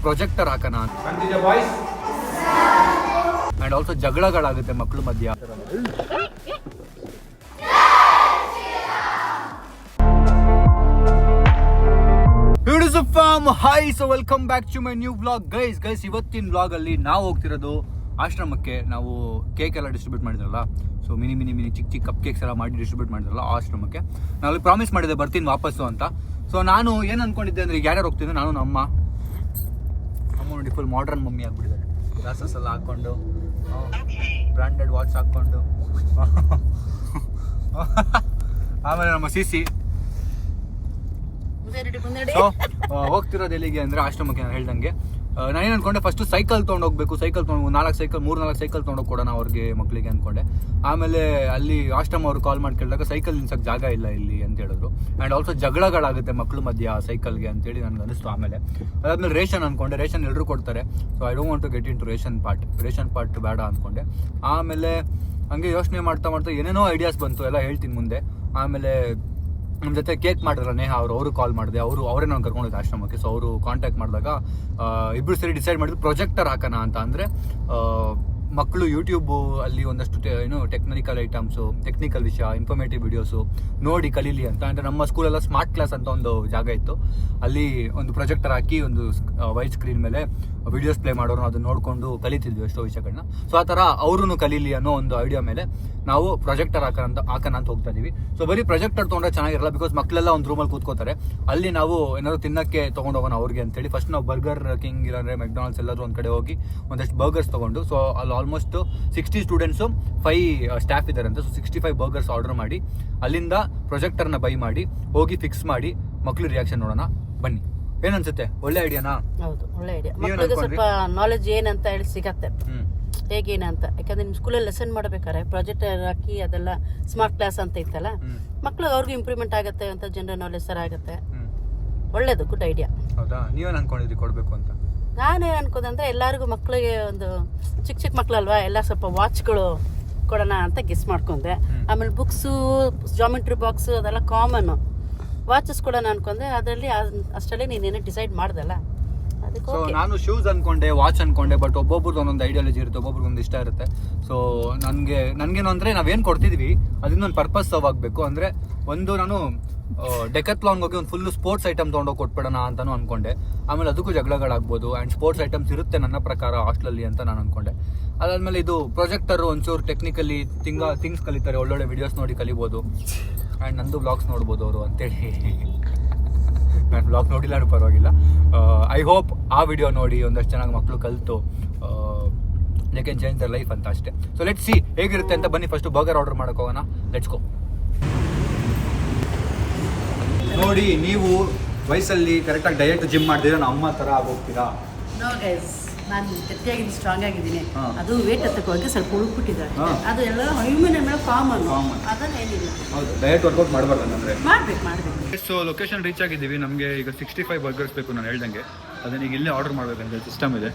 Projector ಹಾಕೋಣ and also ಜಗಳಗಳಾಗುತ್ತೆ ಮಕ್ಕಳು ಮಧ್ಯ. Hi, so welcome back to my new vlog. Guys ಇವತ್ತಿನ ವ್ಲಾಗ್ ಅಲ್ಲಿ ನಾವು ಹೋಗ್ತಿರೋದು ಆಶ್ರಮಕ್ಕೆ. ನಾವು ಕೇಕ್ ಎಲ್ಲ ಡಿಸ್ಟ್ರಿಬ್ಯೂಟ್ ಮಾಡಿದ್ರಲ್ಲ, ಸೊ ಮಿನಿ ಚಿಕ್ಕ ಕಪ್ ಕೇಕ್ಸ್ ಎಲ್ಲ ಮಾಡಿ ಡಿಸ್ಟ್ರಿಬ್ಯೂಟ್ ಮಾಡಿದ್ರಲ್ಲ ಆಶ್ರಮಕ್ಕೆ. ನಾನು ಪ್ರಾಮಿಸ್ ಮಾಡಿದ್ದೆ ಬರ್ತೀನಿ ವಾಪಸ್ಸು ಅಂತ. ಸೊ ನಾನು ಏನು ಅಂದ್ಕೊಂಡಿದ್ದೆ ಅಂದರೆ, ಯಾರ್ಯಾರು ಹೋಗ್ತಿದ್ದೆ, ನಾನು ನಮ್ಮ ಅಮ್ಮ ನೋಡಿ ಫುಲ್ ಮಾಡ್ರನ್ ಮಮ್ಮಿ ಆಗಿಬಿಟ್ಟಿದ್ದಾರೆ. ಗ್ಲಾಸಸ್ ಎಲ್ಲ ಹಾಕ್ಕೊಂಡು, ಬ್ರ್ಯಾಂಡೆಡ್ ವಾಚ್ ಹಾಕ್ಕೊಂಡು, ಆಮೇಲೆ ನಮ್ಮ ಸಿಸಿ ಹೋಗ್ತಿರೋದು ಎಲ್ಲಿಗೆ ಅಂದರೆ ಆಶ್ರಮಕ್ಕೆ. ನಾನು ಹೇಳ್ದಂಗೆ ನಾನೇನು ಅನ್ಕೊಂಡೆ, ಫಸ್ಟು ಸೈಕಲ್ ತೊಗೊಂಡು ಹೋಗ್ಬೇಕು. ಸೈಕಲ್ ತೊಗೊಂಡು 4 ಸೈಕಲ್ ತೊಗೊಂಡೋಗಿ ಕೊಡೋಣ ಅವ್ರಿಗೆ, ಮಕ್ಕಳಿಗೆ ಅಂದ್ಕೊಂಡೆ. ಆಮೇಲೆ ಅಲ್ಲಿ ಆಶ್ರಮ ಅವ್ರು ಕಾಲ್ ಮಾಡಿ ಕೇಳಿದಾಗ ಸೈಕಲ್ ನಿಲ್ಸಕ್ಕೆ ಜಾಗ ಇಲ್ಲ ಇಲ್ಲಿ ಅಂತ ಹೇಳಿದ್ರು. ಆ್ಯಂಡ್ ಆಲ್ಸೋ ಜಗಳಗಳಾಗುತ್ತೆ ಮಕ್ಕಳು ಮಧ್ಯ ಸೈಕಲ್ಗೆ ಅಂತೇಳಿ ನನಗೆ ಅನಿಸ್ತು. ಆಮೇಲೆ ಅದಾದ್ಮೇಲೆ ರೇಷನ್ ಅಂದ್ಕೊಂಡೆ, ರೇಷನ್ ಎಲ್ಲರೂ ಕೊಡ್ತಾರೆ. So I don't want to get into ration part ಬೇಡ ಅಂದ್ಕೊಂಡೆ. ಆಮೇಲೆ ಹಂಗೆ ಯೋಚನೆ ಮಾಡ್ತಾ ಏನೇನೋ ಐಡಿಯಾಸ್ ಬಂತು, ಎಲ್ಲ ಹೇಳ್ತೀನಿ ಮುಂದೆ. ಆಮೇಲೆ ನಮ್ಮ ಜೊತೆ ಕೇಕ್ ಮಾಡಿದ್ರ ನೇಹ ಅವರು ಕಾಲ್ ಮಾಡಿದೆ. ಅವರೇ ನಾನು ಕರ್ಕೊಂಡಿದ್ದೆ ಆಶ್ರಮಕ್ಕೆ. ಸೊ ಅವರು ಕಾಂಟ್ಯಾಕ್ಟ್ ಮಾಡಿದಾಗ ಇಬ್ಬರು ಸೇರಿ ಡಿಸೈಡ್ ಮಾಡಿದ್ರು ಪ್ರೊಜೆಕ್ಟರ್ ಹಾಕೋಣ ಅಂತ. ಅಂದರೆ ಮಕ್ಕಳು ಯೂಟ್ಯೂಬು ಅಲ್ಲಿ ಒಂದಷ್ಟು ಟೆಕ್ನಿಕಲ್ ಐಟಮ್ಸು, ಟೆಕ್ನಿಕಲ್ ವಿಷಯ, ಇನ್ಫಾರ್ಮೇಟಿವ್ ವಿಡಿಯೋಸು ನೋಡಿ ಕಲೀಲಿ ಅಂತ. ಅಂದರೆ ನಮ್ಮ ಸ್ಕೂಲೆಲ್ಲ ಸ್ಮಾರ್ಟ್ ಕ್ಲಾಸ್ ಅಂತ ಒಂದು ಜಾಗ ಇತ್ತು. ಅಲ್ಲಿ ಒಂದು ಪ್ರೊಜೆಕ್ಟರ್ ಹಾಕಿ ಒಂದು ವೈಟ್ ಸ್ಕ್ರೀನ್ ಮೇಲೆ ವಿಡಿಯೋಸ್ ಪ್ಲೇ ಮಾಡೋರು, ಅದನ್ನ ನೋಡಿಕೊಂಡು ಕಲಿತಿದ್ವಿ ಎಷ್ಟೋ ವಿಷಯಗಳನ್ನ. ಸೊ ಆ ಥರ ಅವ್ರೂ ಕಲೀಲಿ ಅನ್ನೋ ಒಂದು ಐಡಿಯಾ ಮೇಲೆ ನಾವು ಪ್ರೊಜೆಕ್ಟರ್ ಹಾಕೋಣ ಅಂತ ಹೋಗ್ತಾ ಇದೀವಿ. ಸೊ ಬರೀ ಪ್ರೊಜೆಕ್ಟರ್ ತೊಗೊಂಡ್ರೆ ಚೆನ್ನಾಗಿರಲ್ಲ, ಬಿಕಾಸ್ ಮಕ್ಕಳೆಲ್ಲ ಒಂದು ರೂಮಲ್ಲಿ ಕೂತ್ಕೋತಾರೆ. ಅಲ್ಲಿ ನಾವು ಏನಾದ್ರು ತಿನ್ನಕ್ಕೆ ತೊಗೊಂಡು ಹೋಗೋಣ ಅವ್ರಿಗೆ ಅಂತೇಳಿ ಫಸ್ಟ್ ನಾವು ಬರ್ಗರ್ ಕಿಂಗ್ ಇಲ್ಲಾಂದ್ರೆ ಮೆಕ್ಡೊನಾಲ್ಡ್ಸ್ ಎಲ್ಲರೂ ಒಂದು ಕಡೆ ಹೋಗಿ ಒಂದಷ್ಟು ಬರ್ಗರ್ಸ್ ತೊಗೊಂಡು, ಸೊ ಅಲ್ಲಿ ಆಲ್ಮೋಸ್ಟ್ 60 ಸ್ಟೂಡೆಂಟ್ಸು 5 ಸ್ಟಾಫ್ ಇದ್ದಾರೆ ಅಂತ. ಸೊ 65 ಬರ್ಗರ್ಸ್ ಆರ್ಡರ್ ಮಾಡಿ ಅಲ್ಲಿಂದ ಪ್ರೊಜೆಕ್ಟರ್ನ ಬೈ ಮಾಡಿ ಹೋಗಿ ಫಿಕ್ಸ್ ಮಾಡಿ ಮಕ್ಕಳು ರಿಯಾಕ್ಷನ್ ನೋಡೋಣ ಬನ್ನಿ. ಏನನ್ಸುತ್ತೆ? ಒಳ್ಳೆ ಐಡಿಯಾನಾ? ಹೌದು, ಒಳ್ಳೆ ಐಡಿಯಾ. ಮಕ್ಕಳಿಗೆ ಸ್ವಲ್ಪ ನಾಲೆಜ್ ಏನಂತ ಹೇಳಿ ಸಿಗತ್ತೆ, ಹೇಗೇನಂತ. ಯಾಕಂದ್ರೆ ನಿಮ್ ಸ್ಕೂಲಲ್ಲಿ ಲೆಸನ್ ಮಾಡ್ಬೇಕಾರೆ ಪ್ರೊಜೆಕ್ಟರ್ ಹಾಕಿ ಅದೆಲ್ಲ ಸ್ಮಾರ್ಟ್ ಕ್ಲಾಸ್ ಅಂತ ಇತ್ತಲ್ಲ, ಮಕ್ಳು ಅವ್ರಿಗೂ ಇಂಪ್ರೂವ್ಮೆಂಟ್ ಆಗುತ್ತೆ ಅಂತ, ಜನರಲ್ ನಾಲೆಜ್ ಸರ್ ಆಗುತ್ತೆ. ಒಳ್ಳೇದು, ಗುಡ್ ಐಡಿಯಾ. ಹೌದಾ? ನೀವೇನು ಅನ್ಕೊಂಡಿದ್ರಿ ಕೊಡ್ಬೇಕು ಅಂತ? ನಾನೇನು ಅನ್ಕೋದಂದ್ರೆ, ಎಲ್ಲರಿಗೂ ಮಕ್ಳಿಗೆ ಒಂದು ಚಿಕ್ಕ ಮಕ್ಳಲ್ವಾ, ಎಲ್ಲ ಸ್ವಲ್ಪ ವಾಚ್ಗಳು ಕೊಡೋಣ ಅಂತ ಗೆಸ್ ಮಾಡ್ಕೊಂಡೆ. ಆಮೇಲೆ ಬುಕ್ಸು, ಜಾಮೆಟ್ರಿ ಬಾಕ್ಸ್ ಅದೆಲ್ಲ ಕಾಮನ್. ವಾಚಸ್ ಕೊಡೋಣ ಅನ್ಕೊಂಡೆ. ಅದರಲ್ಲಿ ಅಷ್ಟರಲ್ಲಿ ನೀನೇನೋ ಡಿಸೈಡ್ ಮಾಡ್ದಲ್ಲ, ಸೊ ನಾನು ಶೂಸ್ ಅನ್ಕೊಂಡೆ, ವಾಚ್ ಅನ್ಕೊಂಡೆ. ಬಟ್ ಒಬ್ಬೊಬ್ರದ್ದು ಒಂದೊಂದು ಐಡಿಯಾಲಜಿ ಇರುತ್ತೆ, ಒಬ್ಬೊಬ್ರಿಗೆ ಒಂದು ಇಷ್ಟ ಇರುತ್ತೆ. ಸೊ ನನ್ಗೇನು ಅಂದರೆ, ನಾವೇನು ಕೊಡ್ತಿದ್ವಿ ಅದನ್ನ ಒಂದು ಪರ್ಪಸ್ ಸರ್ವ್ ಆಗಬೇಕು. ಅಂದರೆ ಒಂದು ನಾನು ಡೆಕತ್ಲಾನ್ಗೆ ಹೋಗಿ ಒಂದು ಫುಲ್ ಸ್ಪೋರ್ಟ್ಸ್ ಐಟಮ್ ತೊಗೊಂಡೋಗಿ ಕೊಟ್ಬಿಡೋಣ ಅಂತಾನು ಅನ್ಕೊಂಡೆ. ಆಮೇಲೆ ಅದಕ್ಕೂ ಜಗಳಗಳಾಗ್ಬೋದು. ಆ್ಯಂಡ್ ಸ್ಪೋರ್ಟ್ಸ್ ಐಟಮ್ಸ್ ಇರುತ್ತೆ ನನ್ನ ಪ್ರಕಾರ ಹಾಸ್ಟೆಲಲ್ಲಿ ಅಂತ ನಾನು ಅನ್ಕೊಂಡೆ. ಅದಾದಮೇಲೆ ಇದು ಪ್ರೊಜೆಕ್ಟರು ಒಂಚೂರು ಟೆಕ್ನಿಕಲಿ ಥಿಂಗ್ಸ್ ಕಲಿತಾರೆ, ಒಳ್ಳೊಳ್ಳೆ ವಿಡಿಯೋಸ್ ನೋಡಿ ಕಲಿಬೋದು. ಆ್ಯಂಡ್ ನಂದು ಬ್ಲಾಗ್ಸ್ ನೋಡ್ಬೋದು ಅವರು ಅಂತೇಳಿ. ನಾನು ಬ್ಲಾಗ್ ನೋಡಿಲ್ಲ ಪರವಾಗಿಲ್ಲ. ಐ ಹೋಪ್ ಆ ವಿಡಿಯೋ ನೋಡಿ ಒಂದಷ್ಟು ಚೆನ್ನಾಗಿ ಮಕ್ಕಳು ಕಲಿತು they can change their life ಅಂತ ಅಷ್ಟೇ. ಸೊ ಲೆಟ್ಸ್ ಸಿ ಹೇಗಿರುತ್ತೆ ಅಂತ. ಬನ್ನಿ ಫಸ್ಟು ಬರ್ಗರ್ ಆರ್ಡರ್ ಮಾಡೋಕೆ ಹೋಗೋಣ. Let's go. ನೋಡಿ, ನೀವು ವಯಸ್ಸಲ್ಲಿ ಕರೆಕ್ಟಾಗಿ ಡಯಟ್ ಜಿಮ್ ಮಾಡಿದ್ರೆ ನಮ್ಮ ಅಮ್ಮ ಥರ ಆಗೋಗ್ತೀರಾ? ನಾನು ಗಟ್ಟಿಯಾಗಿದ್ದೀನಿ, ಸ್ಟ್ರಾಂಗ್ ಆಗಿದ್ದೀನಿ. ಅದು ವೇಟ್ ಹತ್ತಕ್ಕೆ ಹೋಗಿ ಸ್ವಲ್ಪ ಉಳುಕ್ಬಿಟ್ಟಿದ್ದಾರೆ. ಅದು ಎಲ್ಲ ಹ್ಯೂಮನ್ ಮೇಲೆ ಕಾಮನ್, ಅದನ್ನೇನಿಲ್ಲ. ಹೌದು, ಡಯಟ್ ವರ್ಕೌಟ್ ಮಾಡಬಾರ್ದು ಅಂದರೆ ಮಾಡಬೇಕು. ಸೊ ಲೊಕೇಶನ್ ರೀಚ್ ಆಗಿದ್ದೀವಿ. ನಮಗೆ ಈಗ 65 ಬರ್ಗರ್ಸ್ ಬೇಕು ನಾನು ಹೇಳ್ದಂಗೆ. ಅದನ್ನ ಈಗ ಇಲ್ಲೇ ಆರ್ಡರ್ ಮಾಡಬೇಕಂದ್ರೆ ಸಿಸ್ಟಮ್ ಇದೆ.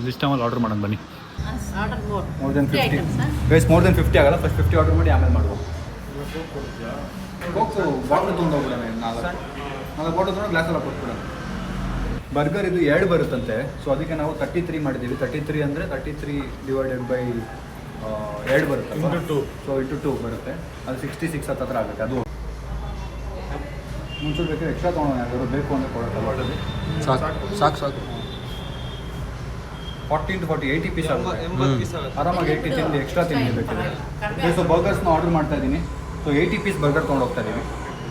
ಸಿಸ್ಟಮಲ್ಲಿ ಆರ್ಡರ್ ಮಾಡೋಣ ಬನ್ನಿ. ಮೋರ್ ದೆನ್ 50 ಆಗಲ್ಲ. ಫಸ್ಟ್ 50 ಆರ್ಡರ್ ಮಾಡಿ ಆಮೇಲೆ ಮಾಡುವ. ಬಾಟ್ಲ್ ತೊಗೊಂಡು ಹೋಗ್ಬಿಡೋಣ. 4 ಬಾಟಲ್ ತೊಗೊಂಡು ಗ್ಲಾಸೆಲ್ಲ ಕೊಟ್ಬಿಡೋಣ. ಬರ್ಗರ್ ಇದು 2 ಬರುತ್ತಂತೆ. ಸೊ ಅದಕ್ಕೆ ನಾವು 33 ಮಾಡಿದ್ದೀವಿ. 33 ಅಂದರೆ 33 ಡಿವೈಡೆಡ್ ಬೈ 2 ಬರುತ್ತೆ. ಸೊ ಇಂಟು 2 ಬರುತ್ತೆ. ಅದು 66 ಹತ್ರ ಆಗುತ್ತೆ. ಅದು ಮುಂಚೆ ಬೇಕಾದ್ರೆ ಎಕ್ಸ್ಟ್ರಾ ತೊಗೊಳೋಣ, ಯಾರು ಬೇಕು ಅಂದರೆ ಕೊಡೋಕ್ಕೆ. ಸಾಕು 40 to 40 80 ಪೀಸ್ ಆಗುತ್ತೆ. ಆರಾಮಾಗಿ 80 ತಿಂದು ಎಕ್ಸ್ಟ್ರಾ ತಿನ್ನಬೇಕಿದೆ. ಸೊ ಬರ್ಗರ್ಸ್ನ ಆರ್ಡರ್ ಮಾಡ್ತಾ ಇದ್ದೀನಿ. ಸೊ 80 ಪೀಸ್ ಬರ್ಗರ್ ತೊಗೊಂಡು ಹೋಗ್ತಾ ಇದ್ದೀವಿ.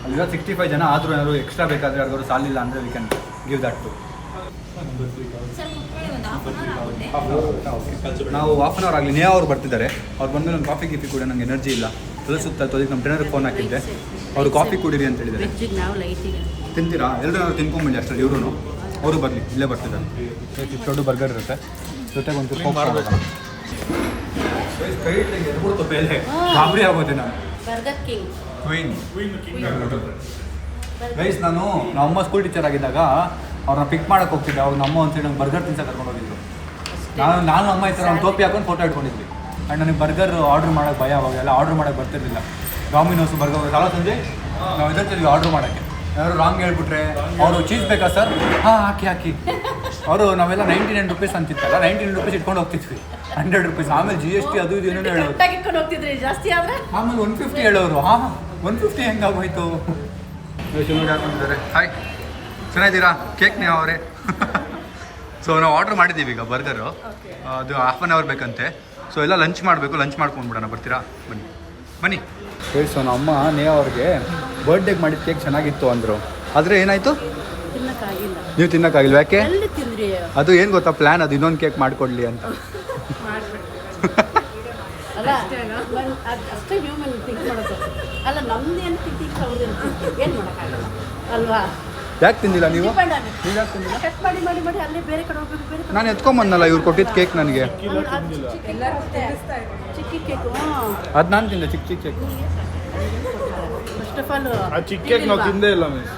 ಅಲ್ಲಿರೋ 65 ಜನ ಆದರೂ ಏನಾದ್ರು ಎಕ್ಸ್ಟ್ರಾ ಬೇಕಾದರೆ ಯಾರಿಗಾದ್ರು ಸಾಲಿಲ್ಲ ಅಂದರೆ we can give that to. ನಾವು ಹಾಫ್ ಆನ್ ಅವರ್ ಆಗಲಿ. ನೇಹ ಅವ್ರು ಬರ್ತಿದ್ದಾರೆ. ಅವ್ರು ಬಂದಮೇಲೆ ಒಂದು ಕಾಫಿ ಗೀಫಿ ಕೂಡ ನಂಗೆ ಎನರ್ಜಿ ಇಲ್ಲ, ಎಲ್ಲ ಸುತ್ತ. ಅದಕ್ಕೆ ನಮ್ಮ ಟ್ರೈನರ್ಗೆ ಫೋನ್ ಹಾಕಿದ್ದೆ, ಅವರು ಕಾಫಿ ಕುಡೀರಿ ಅಂತ ಹೇಳಿದ್ದಾರೆ. ತಿಂತೀರಾ? ಎಲ್ಲರೂ ತಿನ್ಕೊಂಡ್ಬಂಡಿ ಅಷ್ಟರಲ್ಲಿ. ಅವರು ಬರಲಿ, ಇಲ್ಲೇ ಬರ್ತಿದ್ದಾರೆ. ದೊಡ್ಡ ಬರ್ಗರ್ ಇರುತ್ತೆ, ಜೊತೆಗೆ ಒಂದು ಕೈ ಬೇಲೆ ಗಾಬರಿ ಆಗೋದೆ ನಾನು. ಗೈಸ್, ನಾನು ನಮ್ಮ ಸ್ಕೂಲ್ ಟೀಚರ್ ಆಗಿದ್ದಾಗ ಅವ್ರನ್ನ ಪಿಕ್ ಮಾಡೋಕ್ಕೆ ಹೋಗ್ತಿದ್ದೆ. ಅವ್ರು ನಮ್ಮ ಒಂದು ಸೈಡ್ ನಂಗೆ ಬರ್ಗರ್ ತಿನ್ಸಕ್ಕೆ ಕರ್ಕೊಂಡು ಹೋಗಿದ್ರು. ನಾನು ಅಮ್ಮ ಈ ಥರ ಒಂದು ಟೋಪಿ ಹಾಕೊಂಡು ಫೋಟೋ ಇಟ್ಕೊಂಡಿದ್ವಿ. ಆ್ಯಂಡ್ ನನಗೆ ಬರ್ಗರ್ ಆರ್ಡ್ರ್ ಮಾಡೋಕ್ಕೆ ಭಯ, ಅವಾಗೆಲ್ಲ ಆರ್ಡ್ರ್ ಮಾಡೋಕ್ಕೆ ಬರ್ತಿರಲಿಲ್ಲ. ಡಾಮಿನೋಸು ಬರ್ಗರ್ ಸಾಲ ಸಂಜೆ ನಾವು ಎದುರ್ತಿದ್ವಿ ಆರ್ಡ್ರ್ ಮಾಡೋಕ್ಕೆ. ಯಾರು ರಾಂಗ್ ಹೇಳ್ಬಿಟ್ರೆ ಅವರು ಚೀಸ್ ಬೇಕಾ ಸರ್ ಹಾಂ ಹಾಕಿ ಅವರು ನಾವೆಲ್ಲ 99 ರುಪೀಸ್ ಅಂತಿತ್ತಲ್ಲ 99 ರುಪೀಸ್ ಇಟ್ಕೊಂಡು ಹೋಗ್ತಿದ್ವಿ 100 ರುಪೀಸ್ ಆಮೇಲೆ GST ಅದು ಇದು ಏನೇನೋ ಹೇಳೋರು ಇಟ್ಕೊಂಡು ಹೋಗ್ತಿದ್ರಿ ಜಾಸ್ತಿ ಆದ್ರೆ ಆಮೇಲೆ 150 ಹೇಳೋರು ಹಾಂ 150 ಹೆಂಗಾಗೋಯ್ತು ಬಂದಿದ್ದಾರೆ ಹಾಯ್ ಚೆನ್ನಾಗಿದ್ದೀರಾ ಕೇಕ್ ನೀವು ಅವರೇ ಸೊ ನಾವು ಆರ್ಡ್ರ್ ಮಾಡಿದ್ದೀವಿ ಈಗ ಬರ್ಗರು ಅದು ½ ಅನ್ ಅವರ್ ಬೇಕಂತೆ ಸೊ ಎಲ್ಲ ಲಂಚ್ ಮಾಡಬೇಕು ಲಂಚ್ ಮಾಡ್ಕೊಂಡ್ಬಿಡೋಣ ಬರ್ತೀರಾ ಬನ್ನಿ ಸೊ ನಮ್ಮ ಅಮ್ಮ ನೇ ಅವ್ರಿಗೆ ಬರ್ಡೇಗೆ ಮಾಡಿದ ಕೇಕ್ ಚೆನ್ನಾಗಿತ್ತು ಅಂದರು ಆದರೆ ಏನಾಯಿತು ತಿನ್ನಕ್ಕಾಗಿಲ್ಲ ನೀವು ತಿನ್ನೋಕ್ಕಾಗಿಲ್ವ ಯಾಕೆ ಎಲ್ಲಿ ತಿಂದ್ರಿ ಅದು ಏನು ಗೊತ್ತಾ ಪ್ಲ್ಯಾನ್ ಅದು ಇನ್ನೊಂದು ಕೇಕ್ ಮಾಡಿಕೊಡ್ಲಿ ಅಂತ ಅಲ್ಲ ಅಷ್ಟೇ ಹ್ಯೂಮನ್ ಥಿಂಕ್ ಮಾಡೋದು ಅಲ್ಲ ನಮ್ದೇನು ಥಿಂಕಿಂಗ್ ಅವ್ರದ್ದೇನು ಥಿಂಕಿಂಗ್ ಏನು ಮಾಡೋಕ್ಕಾಗಲ್ಲ ಅಲ್ವಾ ಯಾಕೆ ತಿಂದಿಲ್ಲ ನೀವು ನೀವು ಯಾಕೆ ತಿಂದಿಲ್ಲ ಕಟ್ ಮಾಡಿ ಅಲ್ಲೇ ಬೇರೆ ಕಡೆ ಹೋಗ್ಬೇಕು ಬೇರೆ ಕಡೆ ನಾನು ಎತ್ಕೊಂಬಂದಲ್ಲ ಇವ್ರು ಕೊಟ್ಟಿದ್ದು ಕೇಕ್ ನನಗೆ ಚಿಕ್ಕಿ ಕೇಕು ಅದು ನಾನು ತಿಂದೆ ಚಿಕ್ಕ ಕೇಕ್ ಫಸ್ಟ್ ಆಫ್ ಆಲ್ ಆ ಚಿಕ್ಕ ಕೇಕ್ ನಾವು ತಿಂದೇ ಇಲ್ಲ ಮಿಸ್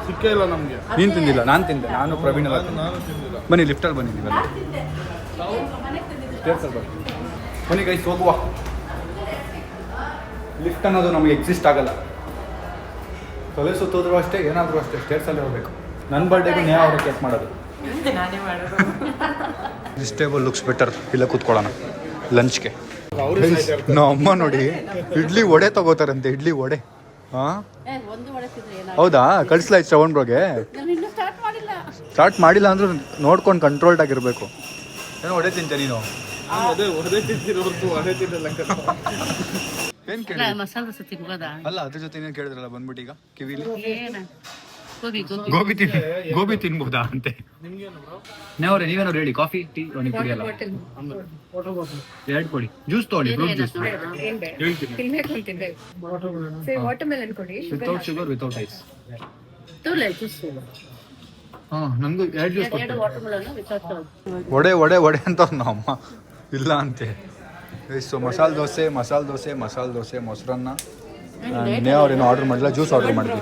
ಚಿಕ್ಕ ಇಲ್ಲ ನಮಗೆ ನೀನು ತಿಂದಿಲ್ಲ ನಾನು ತಿಂದೆ ನಾನು ಪ್ರವೀಣ್ ಎಲ್ಲ ತಿಂದೆ ನಾನು ತಿಂದಿಲ್ಲ ಬನ್ನಿ ಲಿಫ್ಟಲ್ಲಿ ಬಂದಿದ್ದೀವಲ್ಲ ಸ್ಟೇರ್ಸಲ್ಲಿ ಬನ್ನಿ ಗೈಸ್ ಹೋಗುವ ಲಿಫ್ಟ್ ಅನ್ನೋದು ನಮಗೆ ಎಕ್ಸಿಸ್ಟ್ ಆಗಲ್ಲ ತಲೆ ಸುತ್ತೋದ್ರು ಅಷ್ಟೇ ಏನಾದರೂ ಅಷ್ಟೇ ಸ್ಟೇರ್ಸಲ್ಲಿ ಹೋಗ್ಬೇಕು ನನ್ನ ಬರ್ಡೇಗೂ ನೇ ಅವ್ರಿಗೆ ಕೇಕ್ ಮಾಡೋದು ದಿಸ್ ಟೇಬಲ್ ಲುಕ್ಸ್ ಬೆಟರ್ ಇಲ್ಲ ಕೂತ್ಕೊಳ್ಳೋಣ ಲಂಚ್ಗೆ ನಮ್ಮ ಅಮ್ಮ ನೋಡಿ ಇಡ್ಲಿ ವಡೆ ತಗೋತಾರಂತೆ ಇಡ್ಲಿ ವಡೆ ಹಾಂ ಒಂದು ಹೊಡೆತಿದ್ರೆ ಏನಾಗ ಹೌದಾ ಕಳಿಸ್ಲಾಯ್ತು ಶ್ರವಣ್ ಬ್ರೋಗೆ ನಾನು ಇನ್ನೂ ಸ್ಟಾರ್ಟ್ ಮಾಡಿಲ್ಲ ಸ್ಟಾರ್ಟ್ ಮಾಡಿಲ್ಲ ಅಂದ್ರೂ ನೋಡ್ಕೊಂಡು ಕಂಟ್ರೋಲ್ಡ್ ಆಗಿರಬೇಕು ಏನೋ ಹೊಡೆ ತಿಂತೆ ನೀನು ಅದೇ ಹೊರದೇ ತಿಂತಿರೋ ಹೊರತು ಹೊರದೇ ತಿನ್ನಲ್ಲ ಏನು ಕೇಳಿ ಮಸಾಲೆ ದೋಸೆ ತಿನ್ಬೋದಾ ಅಲ್ಲ ಅದ್ರ ಜೊತೆ ಏನು ಕೇಳಿದ್ರಲ್ಲ ಬಂದ್ಬಿಟ್ಟು ಈಗ ಕಿವಿಲಿ ಏನ ಗೋಬಿ ಗೋಬಿ ತಿನ್ಬೋದಾ ಅಂತೆ ನಾವ್ರೆ ನೀವೇನಾದ್ರು ಹೇಳಿ ಕಾಫಿ ಟೀ ನೀವು ಕುಡಿಯಲ್ಲ ಎರಡು ಕೊಡಿ ಜ್ಯೂಸ್ ತೊಗೊಳ್ಳಿ ಫ್ರೂಟ್ ಜ್ಯೂಸ್ ವಾಟರ್ಮೆಲನ್ ಕೊಡಿ ವಿತೌಟ್ ಶುಗರ್ ವಿತೌಟ್ ಐಸ್ ತೋಲೆ ಜ್ಯೂಸ್ ಹಾಂ ನನಗೂ ಎರಡು ಜ್ಯೂಸ್ ಎರಡು ವಾಟರ್ಮೆಲನ್ ವಿತೌಟ್ ವಡೆ ವಡೆ ವಡೆ ಅಂತ ನಮ್ಮ ಅಮ್ಮ ಇಲ್ಲ ಅಂತೆ ಸೊ ಮಸಾಲೆ ದೋಸೆ ಮೊಸರನ್ನ ನೇ ಅವ್ರೇನು ಆರ್ಡರ್ ಮಾಡಿಲ್ಲ ಜ್ಯೂಸ್ ಆರ್ಡರ್ ಮಾಡಿದ್ವಿ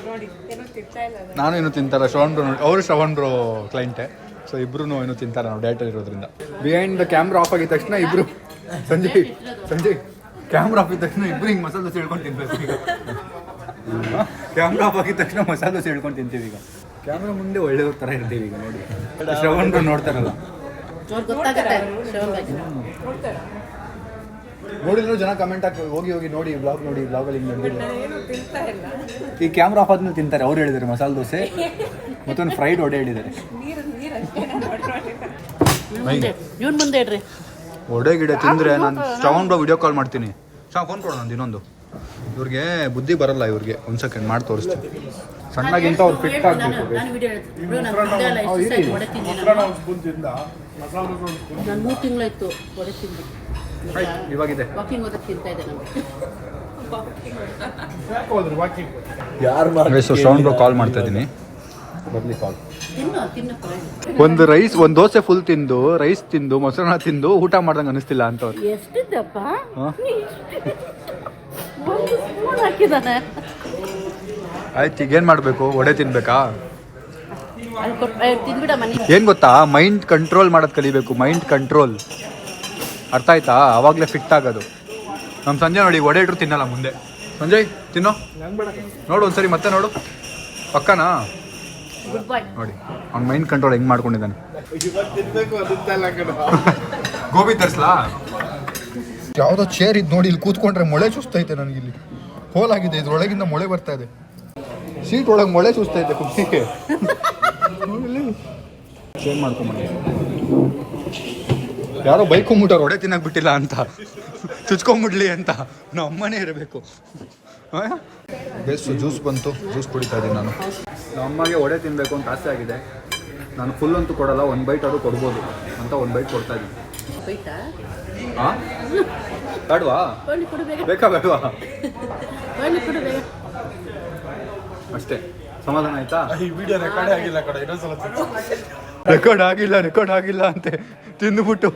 ನಾನು ಏನು ತಿಂತಾರ ಶ್ರವಣ್ ನೋಡಿ ಅವರು ಶ್ರವಣ್ ಬ್ರೋ ಕ್ಲೈಂಟೇ ಸೊ ಇಬ್ರು ಏನು ತಿಂತಾರೆ ನಾವು ಡೇಟಲ್ಲಿ ಇರೋದ್ರಿಂದ ಬಿಹೈಂಡ್ ದ ಕ್ಯಾಮ್ರಾ ಆಫ್ ಆಗಿದ ತಕ್ಷಣ ಇಬ್ರು ಸಂಜಯ್ ಕ್ಯಾಮ್ರಾ ಆಫ್ ಆಗಿದ ತಕ್ಷಣ ಇಬ್ರು ಹಿಂಗೆ ಮಸಾಲೆ ದೋಸೆ ಹೇಳ್ಕೊಂಡು ತಿನ್ಬೇಕು ಈಗ ಕ್ಯಾಮ್ರಾ ಆಫ್ ಆಗಿದ ತಕ್ಷಣ ಮಸಾಲೆ ದೋಸೆ ಹೇಳ್ಕೊಂಡು ತಿಂತೀವಿ ಈಗ ಕ್ಯಾಮ್ರಾ ಮುಂದೆ ಒಳ್ಳೆಯವ್ರ ಥರ ಇರ್ತೀವಿ ಈಗ ನೋಡಿ ಶ್ರವಣ್ ಬ್ರೋ ನೋಡ್ತಾರಲ್ಲ ಅವ್ರಿಗೆ ಗೊತ್ತಾಗುತ್ತೆ ನೋಡಿದ್ರು ಜನ ಕಮೆಂಟ್ ಹಾಕಿ ಹೋಗಿ ನೋಡಿ ಬ್ಲಾಗಲ್ಲಿ ಹಿಂಗೆ ನೋಡಿದ್ರು ಈ ಕ್ಯಾಮ್ರಾ ಆಫ್ ಆದ್ಮೇಲೆ ತಿಂತಾರೆ ಅವ್ರು ಹೇಳಿದ್ದಾರೆ ಮಸಾಲೆ ದೋಸೆ ಮತ್ತೊಂದು ಫ್ರೈಡ್ ವಡೆ ಹೇಳಿದ್ದಾರೆ ಇವನ್ ಮುಂದೆ ಇಡ್ರಿ ವಡೆ ಗಿಡ ತಿಂದರೆ ನಾನು ಶ್ರವಣ್ ಬ್ರೋ ವಿಡಿಯೋ ಕಾಲ್ ಮಾಡ್ತೀನಿ ಫೋನ್ ಕೊಡೋಣ ನಂದು ಇನ್ನೊಂದು ಇವ್ರಿಗೆ ಬುದ್ಧಿ ಬರಲ್ಲ ಇವ್ರಿಗೆ ಒಂದು ಸೆಕೆಂಡ್ ಮಾಡಿ ತೋರಿಸ್ತೀನಿ ಸಣ್ಣಗಿಂತ ಅವ್ರು ಫಿಟ್ ಆಗಬೇಕು ನಾನು ವಿಡಿಯೋ ಹೇಳ್ತೀನಿ ನಾನು ವಡೆ ತಿಂದೆ ಸ್ಪೂನ್ ತಿಂದ ಮಸಾಲ ದೋಸೆ ಒಂದು ಸ್ಪೂನ್ ನಾನು 3 ತಿಂಗಳಾಯ್ತು ವಡೆ ತಿಂದು ಇವಾಗಿದೆ ವಾಕಿಂಗ್ ಹೋದಕ್ಕೆ ತಿಂತಾ ಇದ್ದೆ ನಾನು ಯಾಕೆ ಹೋದ್ರು ವಾಕಿಂಗ್ ಯಾರು ಶ್ರವಣ್ ಬ್ರೋ ಕಾಲ್ ಮಾಡ್ತಾ ಇದ್ದೀನಿ ಬರ್ಲಿ ಕಾಲ್ ತಿನ್ನು ಒಂದು ದೋಸೆ ಫುಲ್ ತಿಂದು ರೈಸ್ ತಿಂದು ಮೊಸರನ್ನ ತಿಂದು ಊಟ ಮಾಡ್ದಂಗೆ ಅನಿಸ್ತಿಲ್ಲ ಅಂತವ್ರು ಎಷ್ಟಿದ್ದಪ್ಪ ಹಾಂ ಒಂದು ಸ್ಪೂನ್ ಹಾಕಿದಾನೆ ಆಯ್ತು ಈಗ ಏನು ಮಾಡಬೇಕು ವಡೆ ತಿನ್ಬೇಕಾ ತಿಂದ್ಬಿಡ ಮನೆ ಏನು ಗೊತ್ತಾ ಮೈಂಡ್ ಕಂಟ್ರೋಲ್ ಮಾಡೋದು ಕಲಿಬೇಕು ಮೈಂಡ್ ಕಂಟ್ರೋಲ್ ಅರ್ಥ ಆಯ್ತಾ ಆವಾಗಲೇ ಫಿಟ್ ಆಗೋದು ನಮ್ಮ ಸಂಜೆ ನೋಡಿ ವಡೆ ಇಟ್ರು ತಿನ್ನಲ್ಲ ಮುಂದೆ ಸಂಜಯ್ ತಿನ್ನೋ ನೋಡು ಒಂದ್ಸರಿ ಮತ್ತೆ ನೋಡು ಪಕ್ಕನಾ ಗುಡ್ ಬಾಯ್ ನೋಡಿ ಅವ್ನ ಮೈಂಡ್ ಕಂಟ್ರೋಲ್ ಹೆಂಗೆ ಮಾಡ್ಕೊಂಡಿದ್ದಾನೆ ಇವತ್ತು ತಿನ್ಬೇಕು ಅದಿತ್ತಲ್ಲ ಕಣ ಗೋಬಿ ತರಿಸ್ಲಾ ಯಾವುದೋ ಚೇರ್ ಇದು ನೋಡಿ ಇಲ್ಲಿ ಕೂತ್ಕೊಂಡ್ರೆ ಮೊಳೆ ಚುಸ್ತೈತೆ ನನಗಿಲ್ಲಿ ಹೋಲಾಗಿದೆ ಇದ್ರೊಳಗಿಂದ ಮೊಳೆ ಬರ್ತಾ ಇದೆ ಸೀಟ್ ಒಳಗೆ ಮೊಳೆ ಚುಸ್ತೈತೆ ಕುರ್ಚಿಗೆ ಚೇಂಜ್ ಮಾಡ್ಕೊಂಬಂಡಿ ಯಾರೋ ಬೈಕ್ ಹೋಗ್ಬಿಟ್ಟವ್ರು ಹೊಡೆ ತಿನ್ನಕ್ ಬಿಟ್ಟಿಲ್ಲ ಅಂತ ಚುಚ್ಕೊಂಬಿಡ್ಲಿ ಅಂತ ನಾವು ಅಮ್ಮನೇ ಇರಬೇಕು ಬೇಸ್ ಜ್ಯೂಸ್ ಬಂತು ಜ್ಯೂಸ್ ಕುಡಿತಾ ಇದ್ದೀನಿ ನಾನು ನಮ್ಮ ಅಮ್ಮಗೆ ಹೊಡೆ ತಿನ್ನಬೇಕು ಅಂತ ಆಸೆ ಆಗಿದೆ ನಾನು ಫುಲ್ ಅಂತೂ ಕೊಡಲ್ಲ ಒಂದು ಬೈಟ್ ಅದು ಕೊಡ್ಬೋದು ಅಂತ ಒಂದು ಬೈಟ್ ಕೊಡ್ತಾ ಇದ್ದೀನಿ ಬೈತಾ ಹಾಂ ಬೇಡವಾ ಬಳ್ಳಿ ಕೊಡು ಬೇಗ ಬೇಕಾ ಬೇಡವಾ ಬಳ್ಳಿ ಕೊಡು ಬೇಗ ಅಷ್ಟೇ ಸಮಾಧಾನ ಆಯ್ತಾ ಈ ವಿಡಿಯೋ ರೆಕಾರ್ಡ್ ಆಗಿಲ್ಲ ಕಣ ಇನ್ನೊಂದ್ಸಲ ರೆಕಾರ್ಡ್ ಆಗಿಲ್ಲ ಅಂತೆ ತಿಂದುಬಿಟ್ಟು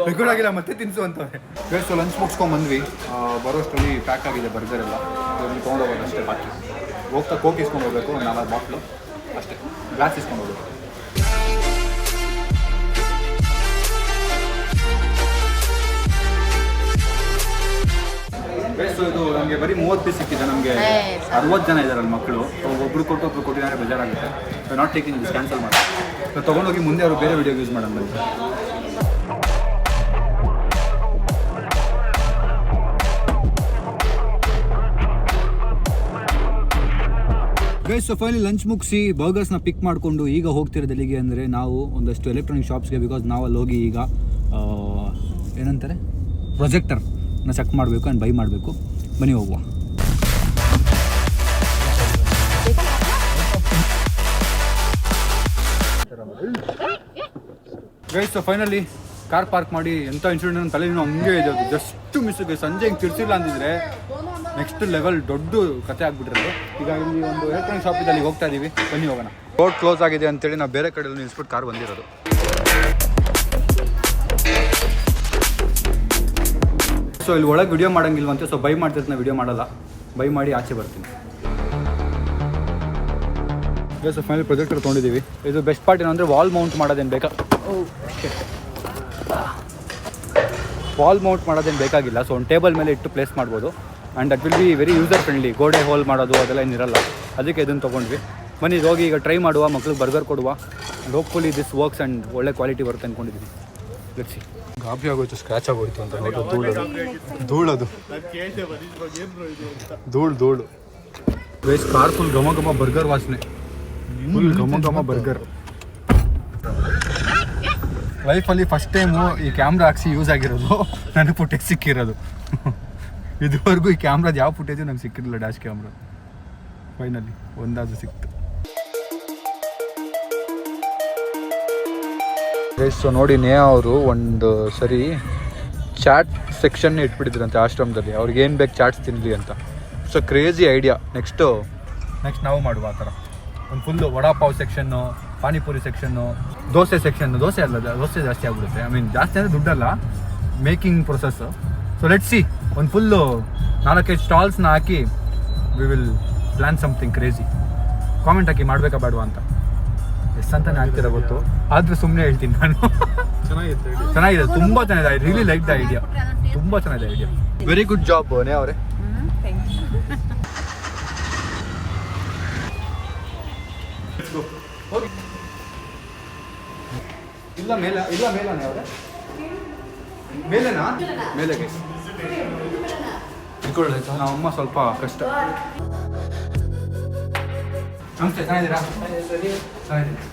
ರೆಕಾರ್ಡ್ ಆಗಿಲ್ಲ ಮತ್ತೆ ತಿನ್ಸು ಅಂತವ್ರೆ ಬೇಸ್ ಲಂಚ್ ಮುಗಿಸ್ಕೊಂಡು ಬಂದ್ವಿ ಬರೋಷ್ಟರಲ್ಲಿ ಪ್ಯಾಕ್ ಆಗಿದೆ ಬರ್ಗರ್ ಎಲ್ಲ ತೊಗೊಂಡೋಗೋದು ಅಷ್ಟೇ ಬಾಕಿ ಹೋಗ್ತಾ ಕೋಕ್ ಇಸ್ಕೊಂಡು ಹೋಗ್ಬೇಕು ಒಂದು 4 ಬಾಟ್ಲು ಅಷ್ಟೇ ಗ್ಲಾಸ್ ಇಸ್ಕೊಂಡು ಹೋಗ್ಬೇಕು ಸೊ ಇದು ನಮಗೆ ಬರೀ 30 ಪೀಸ್ ಸಿಕ್ಕಿದೆ. ನಮಗೆ 60 ಜನ ಇದ್ದಾರೆ ಅಲ್ಲಿ ಮಕ್ಕಳು. ಒಬ್ರು ಕೊಟ್ಟಿದ್ದಾರೆ, ಬೇಜಾರಾಗುತ್ತೆ. So not taking this, cancel ಮಾಡಿ. ಸೊ ತೊಗೊಂಡೋಗಿ ಮುಂದೆ ಅವರು ಬೇರೆ ವಿಡಿಯೋಗೆ ಯೂಸ್ ಮಾಡೋಣ ಬನ್ನಿ. ಗೈಸ್, ಸೊ ಫೈನಲಿ ಲಂಚ್ ಮುಗಿಸಿ ಬರ್ಗರ್ಸ್ನ ಪಿಕ್ ಮಾಡಿಕೊಂಡು ಈಗ ಹೋಗ್ತಿರೋದು ಎಲ್ಲಿಗೆ ಅಂದರೆ ನಾವು ಒಂದಷ್ಟು ಎಲೆಕ್ಟ್ರಾನಿಕ್ ಶಾಪ್ಸ್ಗೆ. ಬಿಕಾಸ್ ನಾವು ಅಲ್ಲಿ ಹೋಗಿ ಈಗ ಏನಂತಾರೆ ಪ್ರೊಜೆಕ್ಟರ್ನ ಚೆಕ್ ಮಾಡಬೇಕು ಆ್ಯಂಡ್ ಬೈ ಮಾಡಬೇಕು. ಬನ್ನಿ ಹೋಗುವ. Guys, so finally car park ಮಾಡಿ ಎಂಥ ಇನ್ಸಿಡೆಂಟ್ ತಲೆನೂ ಹಂಗೆ ಇದೆ. ಅದು ಜಸ್ಟ್ ಮಿಸ್. ಸಂಜೆ ಹಿಂಗೆ ತಿರ್ಸಿಲ್ಲ ಅಂದಿದ್ರೆ ನೆಕ್ಸ್ಟ್ ಲೆವೆಲ್ ದೊಡ್ಡ ಕತೆ ಆಗ್ಬಿಟ್ಟಿರೋದು. ಈಗ ಇಲ್ಲಿ ಒಂದು ಎಲೆಕ್ಟ್ರಾನಿಕ್ ಶಾಪ್ ಇದೆ, ಅಲ್ಲಿಗೆ ಹೋಗ್ತಾ ಇದ್ದೀವಿ. ಬನ್ನಿ ಹೋಗೋಣ. ರೋಡ್ ಕ್ಲೋಸ್ ಆಗಿದೆ ಅಂತೇಳಿ ನಾವು ಬೇರೆ ಕಡೆಯಲ್ಲಿ ನಿಲ್ಸ್ಬಿಟ್ಟು ಕಾರ್ ಬಂದಿರೋದು. ಸೊ ಇಲ್ಲಿ ಒಳಗೆ ವಿಡಿಯೋ ಮಾಡೋಂಗಿಲ್ವಂತೆ. ಸೊ ಬೈ ಮಾಡ್ತಿರ್ತೀನಿ, ವಿಡಿಯೋ ಮಾಡಲ್ಲ. ಬೈ ಮಾಡಿ ಆಚೆ ಬರ್ತೀನಿ. ಸೊ ಫೈನಲ್ ಪ್ರೊಜೆಕ್ಟರ್ ತೊಗೊಂಡಿದ್ದೀವಿ. ಇದು ಬೆಸ್ಟ್ ಪಾರ್ಟ್ ಏನಂದರೆ ವಾಲ್ ಮೌಂಟ್ ಮಾಡೋದೇನು ಬೇಕಾಗಿಲ್ಲ. ಸೊ ಒಂದು ಟೇಬಲ್ ಮೇಲೆ ಇಟ್ಟು ಪ್ಲೇಸ್ ಮಾಡ್ಬೋದು. And that will be very user friendly. ಗೋಡೆ ಹೋಲ್ ಮಾಡೋದು ಅದೆಲ್ಲ ಏನಿರಲ್ಲ. ಅದಕ್ಕೆ ಇದನ್ನು ತೊಗೊಂಡ್ವಿ. ಬನ್ನಿ ಹೋಗಿ ಈಗ ಟ್ರೈ ಮಾಡುವ, ಮಕ್ಳಿಗೆ ಬರ್ಗರ್ ಕೊಡುವ. And hopefully this works and ಒಳ್ಳೆ ಕ್ವಾಲಿಟಿ ಬರುತ್ತೆ ಅಂದ್ಕೊಂಡಿದ್ದೀನಿ. Let's see. ಗಾಬರಿ ಆಗೋಯ್ತು, ಸ್ಕ್ರ್ಯಾಚ್ ಆಗೋಯ್ತು ಅಂತ ಧೂಳದು ಧೂಳು. ವೇಸ್ ಕಾರ್ ಫುಲ್ ಘಮ ಘಮ ಬರ್ಗರ್ ವಾಸನೆ. ಫುಲ್ ಘಮ ಘಮ ಬರ್ಗರ್. ಲೈಫಲ್ಲಿ ಫಸ್ಟ್ ಟೈಮು ಈ ಕ್ಯಾಮ್ರಾ ಹಾಕ್ಸಿ ಯೂಸ್ ಆಗಿರೋದು. ನನಗೆ ಫುಟೇಜ್ ಸಿಕ್ಕಿರೋದು. ಇದುವರೆಗೂ ಈ ಕ್ಯಾಮ್ರಾದ ಯಾವ ಫುಟೇಜು ನಂಗೆ ಸಿಕ್ಕಿರಲಿಲ್ಲ. ಡ್ಯಾಶ್ ಕ್ಯಾಮ್ರಾ ಫೈನಲಿ ಒಂದಾದ್ರು ಸಿಕ್ತು. ಸೊ ನೋಡಿ, ನೇಹಾ ಅವರು ಒಂದು ಸರಿ ಚಾಟ್ ಸೆಕ್ಷನ್ ಇಟ್ಬಿಟ್ಟಿದ್ರಂತೆ ಆಶ್ರಮದಲ್ಲಿ. ಅವ್ರಿಗೆ ಏನು ಬೇಕು ಚಾಟ್ಸ್ ತಿನ್ನಲಿ ಅಂತ. So crazy idea. ನೆಕ್ಸ್ಟ್ ನಾವು ಮಾಡುವ ಆ ಥರ ಒಂದು full vada pav section, pani puri section, dosa section. Dosa ಜಾಸ್ತಿ ಆಗ್ಬಿಡುತ್ತೆ. ಐ ಮೀನ್ ಜಾಸ್ತಿ ಅಂದರೆ ದುಡ್ಡಲ್ಲ, making process. So let's see. ಒಂದು ಫುಲ್ಲು 4-5 ಸ್ಟಾಲ್ಸ್ನ ಹಾಕಿ we will plan something crazy. Comment ಹಾಕಿ ಮಾಡಬೇಕಾ ಬೇಡವಾ ಅಂತ. ಎಸ್ ಅಂತಾನೆ ಆಗ್ತಿರೋ ಗೊತ್ತು, ಆದರೂ ಸುಮ್ಮನೆ ಹೇಳ್ತೀನಿ ನಾನು. ಚೆನ್ನಾಗಿದೆ, ತುಂಬ ಚೆನ್ನಾಗಿದೆ. I really like the idea. ತುಂಬ ಚೆನ್ನಾಗಿದೆ ಐಡಿಯಾ. ವೆರಿ ಗುಡ್ ಜಾಬ್ ನೇ ಅವರೇ. ಇಲ್ಲ ಮೇಲನೇ ಅವರೇ, ಮೇಲೆನಾ? ಮೇಲೆಗೆ ಇಟ್ಕೊಳ್ಳಿ. ನಮ್ಮ ಅಮ್ಮ ಸ್ವಲ್ಪ ಕಷ್ಟ. ನಮಸ್ತೆ, ಚೆನ್ನಾಗಿದ್ದೀರಾ? ಚೆನ್ನಾಗಿದೆ.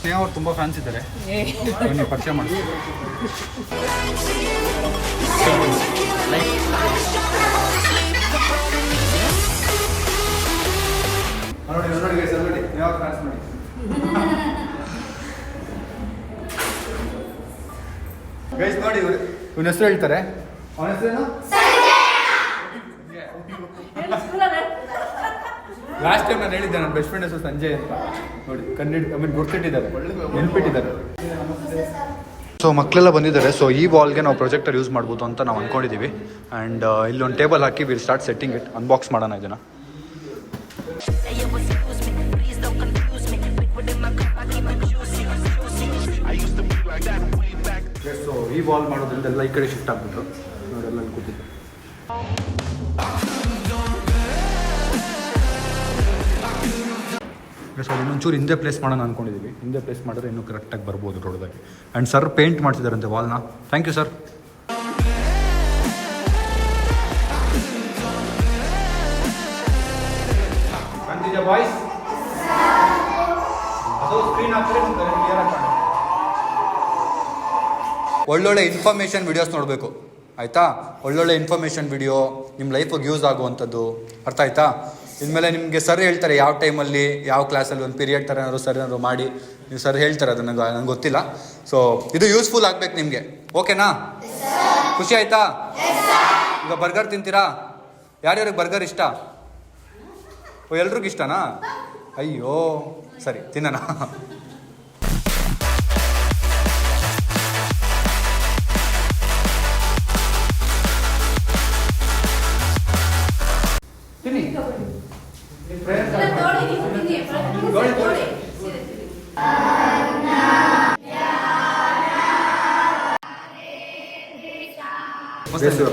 ಸ್ನೇಹ ಅವ್ರು ತುಂಬ ಫ್ಯಾನ್ಸ್ ಇದ್ದಾರೆ. ಬನ್ನಿ ಪರಿಚಯ ಮಾಡಿ. ನೋಡಿ ಸರ್, ನೋಡಿ ಯಾವ ಫ್ಯಾನ್ಸ್ ನೋಡಿ. ಗೈಸ್ ನೋಡಿ, ಇವನ ಹೆಸರು ಹೇಳ್ತಾರೆ. ಅವನ ಹೆಸರೇನು? ಲಾಸ್ಟ್ ಟೈಮ್ ನಾನು ಹೇಳಿದ್ದೆ ನನ್ನ ಬೆಸ್ಟ್ ಫ್ರೆಂಡ್ ಹೆಸರು ಸಂಜಯ್ ಅಂತ. ನೋಡಿ ಗುರ್ತಿಟ್ಟಿದ್ದಾರೆ, ನೆನ್ಪಿಟ್ಟಿದ್ದಾರೆ. ಸೊ ಮಕ್ಕಳೆಲ್ಲ ಬಂದಿದ್ದಾರೆ. ಸೊ ಈ ವಾಲ್ಗೆ ನಾವು ಪ್ರೊಜೆಕ್ಟರ್ ಯೂಸ್ ಮಾಡ್ಬೋದು ಅಂತ ನಾವು ಅಂದ್ಕೊಂಡಿದ್ದೀವಿ. ಆ್ಯಂಡ್ ಇಲ್ಲೊಂದು table hockey will start setting it. Unbox ಮಾಡೋಣ ಇದನ್ನು. ಸೊ ಈ ವಾಲ್ ಮಾಡೋದ್ರಿಂದ ಎಲ್ಲ ಈ ಕಡೆ ಶಿಫ್ಟ್ ಆಗ್ಬಿಟ್ರು. ನೋಡೆಲ್ಲ ಅಲ್ಲಿ ಕೂತಿದ್ರು. ಸೊ ಇನ್ನೊಂಚೂರು ಹಿಂದೆ ಪ್ಲೇಸ್ ಮಾಡೋಣ ಅಂದ್ಕೊಂಡಿದ್ದೀವಿ. ಹಿಂದೆ ಪ್ಲೇಸ್ ಮಾಡಿದ್ರೆ ಇನ್ನೂ ಕರೆಕ್ಟಾಗಿ ಬರ್ಬೋದು ರೋಡ್ದಾಗಿ. ಆ್ಯಂಡ್ ಸರ್ ಪೇಂಟ್ ಮಾಡ್ತಿದ್ದಾರಂತೆ ವಾಲ್ನ. Thank you sir. ಬಾಯ್ಸ್ ಒಳ್ಳೊಳ್ಳೆ ಇನ್ಫಾರ್ಮೇಷನ್ ವಿಡಿಯೋಸ್ ನೋಡಬೇಕು, ಆಯಿತಾ? ಒಳ್ಳೊಳ್ಳೆ ಇನ್ಫಾರ್ಮೇಷನ್ ವಿಡಿಯೋ ನಿಮ್ಮ ಲೈಫಿಗೆ ಯೂಸ್ ಆಗುವಂಥದ್ದು. ಅರ್ಥ ಆಯಿತಾ? ಇನ್ಮೇಲೆ ನಿಮಗೆ ಸರ್ ಹೇಳ್ತಾರೆ ಯಾವ ಟೈಮಲ್ಲಿ ಯಾವ ಕ್ಲಾಸಲ್ಲಿ ಒಂದು ಪೀರಿಯಡ್ ಥರ ಏನಾದ್ರು ಸರ್ ಏನಾದ್ರು ಮಾಡಿ ನೀವು ಸರ್ ಹೇಳ್ತಾರೆ. ಅದು ನಂಗೆ ಗೊತ್ತಿಲ್ಲ. ಸೊ ಇದು ಯೂಸ್ಫುಲ್ ಆಗಬೇಕು ನಿಮಗೆ. ಓಕೆನಾ? ಖುಷಿ ಆಯಿತಾ? ಈಗ ಬರ್ಗರ್ ತಿಂತೀರಾ? ಯಾರ್ಯಾರಿಗೆ ಬರ್ಗರ್ ಇಷ್ಟ? ಎಲ್ರಿಗೂ ಇಷ್ಟನಾ? ಅಯ್ಯೋ ಸರಿ, ತಿನ್ನೋಣ.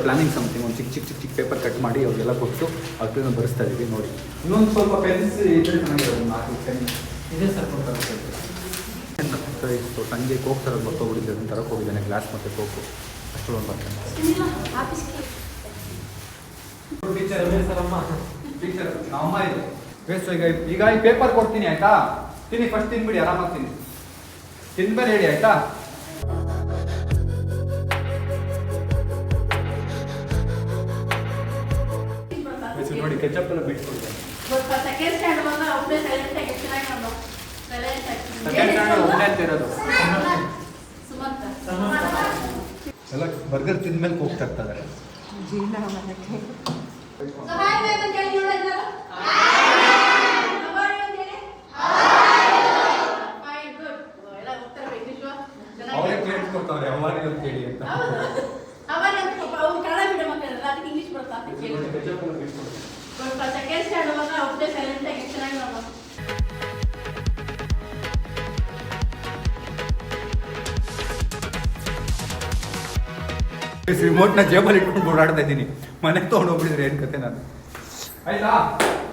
ಪ್ಲಾನಿಂಗ್ ಸಮಥಿಂಗ್ ಒಂದು ಚಿಕ್ಕ ಪೇಪರ್ ಕಟ್ ಮಾಡಿ ಅವ್ರಿಗೆಲ್ಲ ಕೊಟ್ಟು ಅವ್ರಿಗೆ ಬರೆಸ್ತಾ ಇದ್ದೀವಿ ನೋಡಿ. ಇನ್ನೊಂದು ಸ್ವಲ್ಪ ಪೆನ್ಸ್ ಇದ್ರೆ ಚೆನ್ನಾಗಿರೋದು 4 ಪೆನ್ ಇದೆ ಸರ್. ಇಷ್ಟು ಸಂಜೆ ಕೋಕ್ ಥರದ್ದು ಮರ್ತೋಗ್ಬಿಟ್ಟಿದ್ದೆ, ಅದನ್ನು ತರಕ್ಕೆ ಹೋಗಿದ್ದಾನೆ. ಗ್ಲಾಸ್ ಮತ್ತು ಕೋಕು ಅಷ್ಟು ಒಂದು ಬರ್ತಾನೆ. ಅಮ್ಮ ಇದು ವೇಸ್ಟ್. ಈಗ ಈ ಪೇಪರ್ ಕೊಡ್ತೀನಿ ಆಯ್ತಾ? ತಿನ್ನಿ, ಫಸ್ಟ್ ತಿನ್ಬಿಡಿ, ಆರಾಮಾಗಿ ತಿನ್ನಿ. ತಿನ್ಬೇಡಿ ಹೇಳಿ ಆಯ್ತಾ? ನೋಡಿ ಕೆಚಪ್ ಎಲ್ಲ ಬಿಟ್ಕೊಡ್ತೇನೆ. ಸೆಕೆಂಡ್ ಸ್ಟ್ಯಾಂಡರ್ಡ್ ಒಳ್ಳೆ ಅಂತ ಇರೋದು ಎಲ್ಲ ಬರ್ಗರ್ ತಿಂದ್ಮೇಲೆ ಹೋಗ್ತಾ ಇರ್ತಾರೆ. ಅವರೇ ಕೇಳಿಸ್ಕೊಡ್ತಾವ್ರೆ ಅವಾರಿ ಅಂತ ಹೇಳಿ ಅಂತ. ರಿಮೋಟ್ನ ಜೇಬಲ್ಲಿ ಇಟ್ಕೊಂಡು ಓಡಾಡ್ತಾ ಇದ್ದೀನಿ. ಮನೆಗೆ ತೊಗೊಂಡು ಹೋಗ್ಬಿಟ್ಟಿದ್ರೆ ಏನು ಕತೆ ನಾನು. ಆಯ್ತಾ?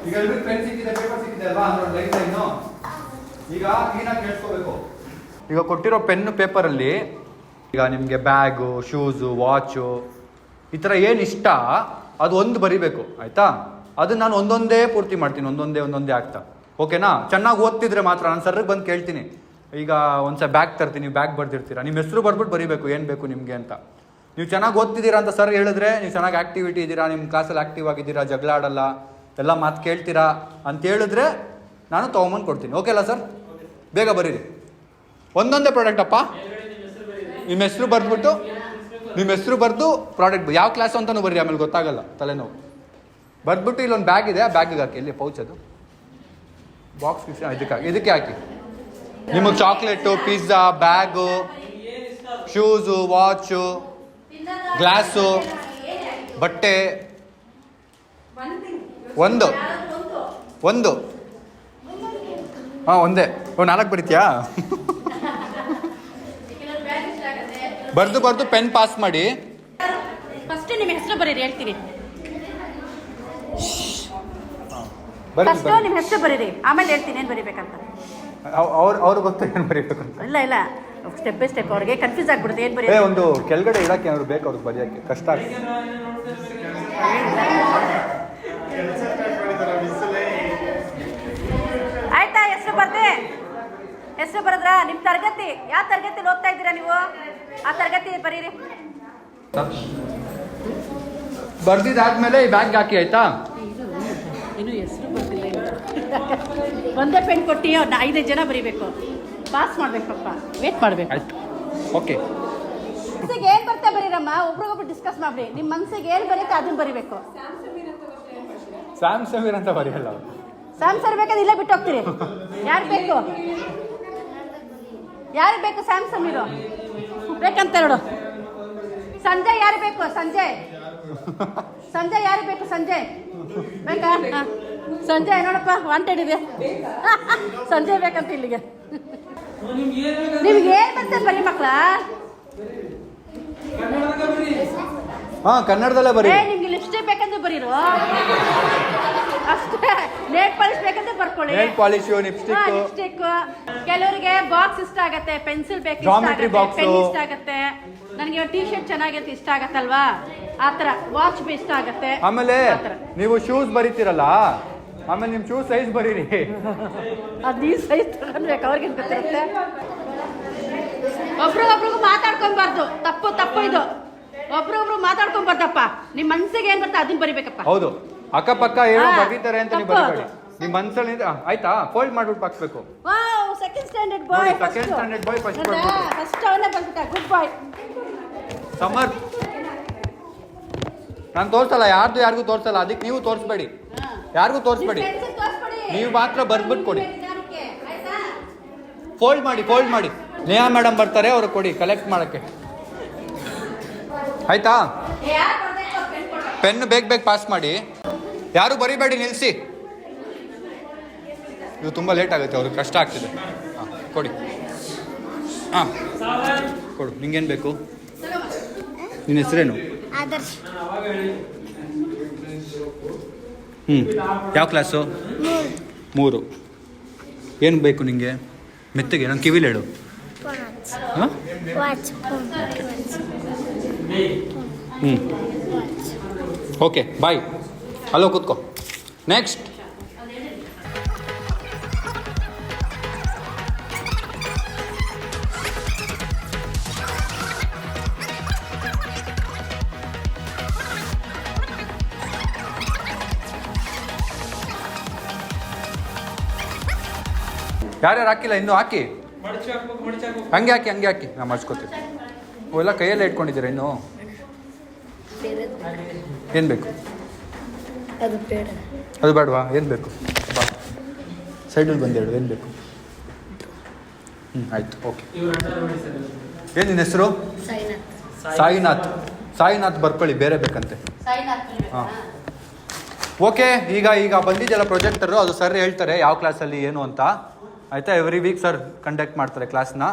ಈಗ ಎಲ್ರಿಗೂ ಪೆನ್ ಸಿಕ್ಕಿದೆ, ಪೇಪರ್ ಸಿಕ್ಕಿದೆ ಅಲ್ವಾ? ಅಂದ್ರೆ ಲೈನ್ ಲೈನು ಈಗ ಕ್ಲೀನಾಗಿ ಕೇಳಿಸ್ಕೋಬೇಕು. ಈಗ ಕೊಟ್ಟಿರೋ ಪೆನ್ನು ಪೇಪರಲ್ಲಿ ಈಗ ನಿಮಗೆ ಬ್ಯಾಗು, ಶೂಸು, ವಾಚು ಈ ಥರ ಏನು ಇಷ್ಟ ಅದು ಒಂದು ಬರಿಬೇಕು ಆಯಿತಾ? ಅದನ್ನು ನಾನು ಒಂದೊಂದೇ ಪೂರ್ತಿ ಮಾಡ್ತೀನಿ, ಒಂದೊಂದೇ ಆಗ್ತಾ. ಓಕೆನಾ? ಚೆನ್ನಾಗಿ ಓದ್ತಿದ್ರೆ ಮಾತ್ರ ನಾನು ಸರ್ರಿಗೆ ಬಂದು ಕೇಳ್ತೀನಿ. ಈಗ ಒಂದ್ಸಲ ಬ್ಯಾಗ್ ತರ್ತೀನಿ, ಬ್ಯಾಗ್ ಬರ್ದಿರ್ತೀರಾ, ನಿಮ್ಮ ಹೆಸರು ಬರ್ಬಿಟ್ಟು ಬರೀಬೇಕು ಏನು ಬೇಕು ನಿಮಗೆ ಅಂತ. ನೀವು ಚೆನ್ನಾಗಿ ಓದ್ತಿದ್ದೀರಾ ಅಂತ ಸರ್ ಹೇಳಿದ್ರೆ ನೀವು ಚೆನ್ನಾಗಿ ಆ್ಯಕ್ಟಿವಿಟಿ ಇದ್ದೀರಾ, ನಿಮ್ಮ ಕ್ಲಾಸಲ್ಲಿ ಆ್ಯಕ್ಟಿವ್ ಆಗಿದ್ದೀರಾ, ಜಗಳ ಆಡಲ್ಲ, ಎಲ್ಲ ಮಾತು ಕೇಳ್ತೀರಾ ಅಂತ ಹೇಳಿದ್ರೆ ನಾನು ತೊಗೊಂಬಂದು ಕೊಡ್ತೀನಿ. ಓಕೆ ಅಲ್ಲ ಸರ್? ಬೇಗ ಬರೀರಿ. ಒಂದೊಂದೇ ಪ್ರಾಡಕ್ಟ್ ಅಪ್ಪ. ನಿಮ್ಮ ಹೆಸರು ಬರೆದ್ಬಿಟ್ಟು ನಿಮ್ಮ ಹೆಸರು ಬರೆದು ಪ್ರಾಡಕ್ಟ್ ಯಾವ ಕ್ಲಾಸ್ ಅಂತಲೂ ಬರ್ರಿ, ಆಮೇಲೆ ಗೊತ್ತಾಗಲ್ಲ ತಲೆನೋವು. ಬರೆದ್ಬಿಟ್ಟು ಇಲ್ಲೊಂದು ಬ್ಯಾಗ್ ಇದೆ, ಆ ಬ್ಯಾಗಿಗೆ ಹಾಕಿ. ಇಲ್ಲಿ ಪೌಚ್ ಅದು ಬಾಕ್ಸ್ ಇದಕ್ಕೆ ಹಾಕಿ. ನಿಮಗೆ chocolate, pizza, bag, shoes, watch, glass, ಬಟ್ಟೆ ಒಂದು ಹಾಂ ಒಂದೇ. 4 ಬರೀತ್ಯಾ? ಬರ್ದು ಪೆನ್ ಪಾಸ್ ಮಾಡಿ. ಫಸ್ಟ್ ನಿಮ್ಮ ಹೆಸರು ಬರೀರಿ, ಹೇಳ್ತೀನಿ. ಫಸ್ಟ್ ನಿಮ್ಮ ಹೆಸರು ಬರೀರಿ, ಆಮೇಲೆ ಹೇಳ್ತೀನಿ ಏನು ಬರೀಬೇಕಂತ. ಅವ್ರು ಗೊತ್ತ ಏನು ಬರೀಬೇಕು ಅಂತ. ಇಲ್ಲ ಸ್ಟೆಪ್ ಬೈ ಸ್ಟೆಪ್ ಅವ್ರಿಗೆ ಕನ್ಫ್ಯೂಸ್ ಆಗ್ಬಿಡುತ್ತೆ ಏನು ಬರೀ. ಒಂದು ಕೆಳಗಡೆ ಇಡಕ್ಕೆ ಏನಾದ್ರು ಬೇಕು ಅವ್ರಿಗೆ ಬರೆಯೋಕ್ಕೆ ಕಷ್ಟ ಆಗುತ್ತೆ. ಆಯ್ತಾ? ಹೆಸರು ಬರದ್ರಾ? ನಿಮ್ಮ ತರಗತಿ ಯಾವ ತರಗತಿಲಿ ಓದ್ತಾ ಇದ್ದೀರಾ ನೀವು? ಆ ತರಗತಿ ಬರೀರಿ. ಬರ್ದಿದ್ದಾದ್ಮೇಲೆ ಈ ಬ್ಯಾಗ್ ಹಾಕಿ ಆಯ್ತಾ? ಇನ್ನು ಹೆಸರು ಬರ್ತಿಲ್ಲ. ಒಂದೇ ಪೆನ್ ಕೊಟ್ಟು 5 ಜನ ಬರೀಬೇಕು, ಪಾಸ್ ಮಾಡ್ಬೇಕಪ್ಪ, ವೇಟ್ ಮಾಡ್ಬೇಕು. ಆಯ್ತು, ಓಕೆ. ಮನಸ್ಸಿಗೆ ಏನು ಬರ್ತಾ ಬರೀರಮ್ಮ, ಒಬ್ರಿಗೊಬ್ರು ಡಿಸ್ಕಸ್ ಮಾಡಿ. ನಿಮ್ಮ ಮನಸ್ಸಿಗೆ ಏನು ಬರೀತೆ ಅದನ್ನ ಬರೀಬೇಕು. ಸ್ಯಾಮ್ ಸಮೀರ್ ಅಂತ ಬರೆಯಲ್ಲ. ಸ್ಯಾಮ್ ಸರ್ ಬೇಕಾದ್ರೆ ಇಲ್ಲೇ ಬಿಟ್ಟು ಹೋಗ್ತೀರಿ. ಯಾರು ಬೇಕು ಸ್ಯಾಮ್ ಸಮೀರು ಬೇಕಂತ ನೋಡು. ಸಂಜಯ್ ಯಾರು ಬೇಕು? ಸಂಜಯ್ ಯಾರು ಬೇಕು? ಸಂಜಯ್ ಬೇಕಾ? ಸಂಜಯ್ ನೋಡಪ್ಪ, ವಾಂಟೆಡ್ ಇದೆ. ಸಂಜಯ್ ಬೇಕಂತ ಇಲ್ಲಿಗೆ. ನಿಮ್ಗೆ ಏನ್ ಬರ್ತದೆ ಬರೀ ಮಕ್ಳ? ಕನ್ನಡದಲ್ಲೇ ಬರೀ. ನಿಮ್ಗೆ ಲಿಪ್ಸ್ಟಿಕ್ ಬೇಕಂದ್ರೆ ಬರೀರು ಅಷ್ಟೇ. ನೇಲ್ ಪಾಲಿಶ್ ಬೇಕಂದ್ರೆ ಬರ್ಕೊಳ್ಳಿ. Nail polish, lipstick. ಕೆಲವರಿಗೆ ಬಾಕ್ಸ್ ಇಷ್ಟ ಆಗತ್ತೆ, ಪೆನ್ಸಿಲ್ ಬೇಕು, ಜಾಮೆಟ್ರಿ ಬಾಕ್ಸ್, ಪೆನ್ ಇಷ್ಟ ಆಗತ್ತೆ. ನನಗೆ ಟೀ ಶರ್ಟ್ ಚೆನ್ನಾಗಿರುತ್ತೆ, ಇಷ್ಟ ಆಗತ್ತಲ್ವಾ? ಆತರ ವಾಚ್ ಇಷ್ಟ ಆಗತ್ತೆ. ಆಮೇಲೆ ನೀವು ಶೂಸ್ ಬರೀತೀರಲ್ಲ, ಆಮೇಲೆ ನಿಮ್ ಶೂಸ್ ಸೈಜ್ ಬರೀರಿ. ಅದ್ ಈ ಸೈಜ್ ತಗೊಂಡ್ಬೇಕು, ಅವ್ರಿಗೆ ಗೊತ್ತಿರುತ್ತೆ. ಒಬ್ರಿಗೊಬ್ರಿಗೂ ಮಾತಾಡ್ಕೊಬಾರ್ದು, ತಪ್ಪು ಇದು. ಒಬ್ರೊಬ್ರು ಮಾತಾಡ್ಕೊಂಬಾರ್ದಪ್ಪ. ನಿಮ್ ಮನ್ಸಿಗೆ ಏನ್ ಬರ್ತಾ ಅದನ್ನ ಬರಿಬೇಕಪ್ಪ. ಹೌದು, ಅಕ್ಕಪಕ್ಕ ಏನೋ ಬರೀತಾರೆ ಅಂತ ನೀವು ಬರಬೇಡಿ. ನಿಮ್ ಮನ್ಸಲ್ಲಿ ಆಯ್ತಾ? ಫೋಲ್ಡ್ ಮಾಡ್ಬಿಟ್ಟು ಹಾಕ್ಬೇಕು. ವಾವ್, ಸೆಕೆಂಡ್ ಸ್ಟ್ಯಾಂಡರ್ಡ್ ಬಾಯ್ ಫಸ್ಟ್ ಅವನೇ ಬಂದ್ಬಿಟ್ಟ. ಗುಡ್ ಬಾಯ್. ಸಮರ್ ನಾನು ತೋರ್ಸಲ್ಲ, ಯಾರಿಗೂ ತೋರ್ಸಲ್ಲ. ಅದಕ್ಕೆ ನೀವು ತೋರಿಸ್ಬೇಡಿ, ಯಾರಿಗೂ ತೋರಿಸ್ಬೇಡಿ. ನೀವು ಮಾತ್ರ ಬರ್ದ್ಬಿಟ್ಟು ಕೊಡಿ. ಫೋಲ್ಡ್ ಮಾಡಿ. ನೇಹಾ ಮೇಡಮ್ ಬರ್ತಾರೆ, ಅವ್ರಿಗೆ ಕೊಡಿ ಕಲೆಕ್ಟ್ ಮಾಡಕ್ಕೆ. ಆಯ್ತಾ? ಪೆನ್ ಬೇಗ ಪಾಸ್ ಮಾಡಿ. ಯಾರು ಬರಿಬೇಡಿ, ನಿಲ್ಲಿಸಿ. ಇದು ತುಂಬ ಲೇಟ್ ಆಗುತ್ತೆ, ಅವ್ರಿಗೆ ಕಷ್ಟ ಆಗ್ತಿದೆ. ಕೊಡಿ. ಕೊಡು. ನಿಂಗೇನು ಬೇಕು? ನಿನ್ನ ಹೆಸರೇನು? ಆದರ್ಶ್ ಯಾವ ಕ್ಲಾಸು? 3. ಏನು ಬೇಕು ನಿಂಗೆ? ಮೆತ್ತಗೆ ನನ್ನ ಕಿವಿಲಿ ಹೇಳು. ಹಾಂ ವಾಚ್ ಓಕೆ ಬಾಯ್. ಹಲೋ ಕೂತ್ಕೋ. ನೆಕ್ಸ್ಟ್ ಯಾರ್ಯಾರು ಹಾಕಿಲ್ಲ ಇನ್ನೂ ಹಾಕಿ. ಹಂಗೆ ಹಾಕಿ ನಾ ಮಾಡಿಸ್ಕೊತೀವಿ. ಅವೆಲ್ಲ ಕೈಯಲ್ಲೇ ಇಟ್ಕೊಂಡಿದ್ದೀರಾ ಇನ್ನೂ? ಏನು ಬೇಕು? ಅದು ಬೇಡವಾ? ಏನು ಬೇಕು? ಬಾ ಸೈಡಲ್ಲಿ ಬಂದು ಹೇಳು ಏನು ಬೇಕು. ಆಯಿತು ಓಕೆ. ಏನು ನಿನ್ನ ಹೆಸರು? ಸಾಯಿನಾಥ್ ಬರ್ಕೊಳ್ಳಿ, ಬೇರೆ ಬೇಕಂತೆ. ಹಾಂ ಓಕೆ. ಈಗ ಬಂದಿದ್ದೆಲ್ಲ ಪ್ರೊಜೆಕ್ಟರು, ಅದು ಸರ್ ಹೇಳ್ತಾರೆ ಯಾವ ಕ್ಲಾಸಲ್ಲಿ ಏನು ಅಂತ. ಆಯಿತಾ? ಎವ್ರಿ ವೀಕ್ ಸರ್ ಕಂಡಕ್ಟ್ ಮಾಡ್ತಾರೆ ಕ್ಲಾಸ್ನ.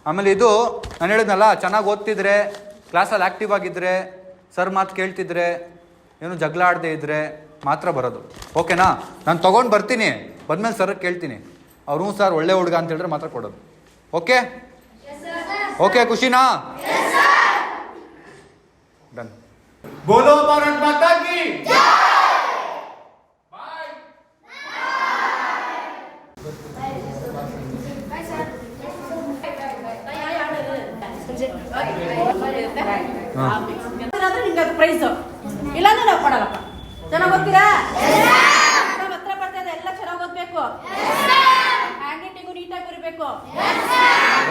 ಆಮೇಲೆ ಇದು ನಾನು ಹೇಳಿದ್ನಲ್ಲ, ಚೆನ್ನಾಗಿ ಓದ್ತಿದ್ರೆ, ಕ್ಲಾಸಲ್ಲಿ ಆ್ಯಕ್ಟಿವ್ ಆಗಿದ್ದರೆ, ಸರ್ ಮಾತು ಕೇಳ್ತಿದ್ರೆ, ಏನು ಜಗಳ ಆಡದೆ ಇದ್ದರೆ ಮಾತ್ರ ಬರೋದು. ಓಕೆನಾ? ನಾನು ತೊಗೊಂಡು ಬರ್ತೀನಿ, ಬಂದಮೇಲೆ ಸರ್ ಕೇಳ್ತೀನಿ. ಅವ್ರು ಸರ್ ಒಳ್ಳೆ ಹುಡುಗ ಅಂತ ಹೇಳಿದ್ರೆ ಮಾತ್ರ ಕೊಡೋದು. ಓಕೆ ಓಕೆ, ಖುಷಿನಾ? ಡನ್. ಬೋಲೋ ಭಾರತ್ ಮಾತಾ ಕಿ ಪ್ರೈಸ್ ಇಲ್ಲಾಂದ್ರೆ ನಾವು ಕೊಡಲ್ಲಪ್ಪ. ಚೆನ್ನಾಗಿ ಓದ್ತೀರಾ? ಹತ್ರ ಬರ್ತದೆ, ಎಲ್ಲ ಚೆನ್ನಾಗಿ ಓದ್ಬೇಕು. ಹ್ಯಾಂಡ್ ರೈಟಿಂಗು ನೀಟಾಗಿ ಬರಬೇಕು.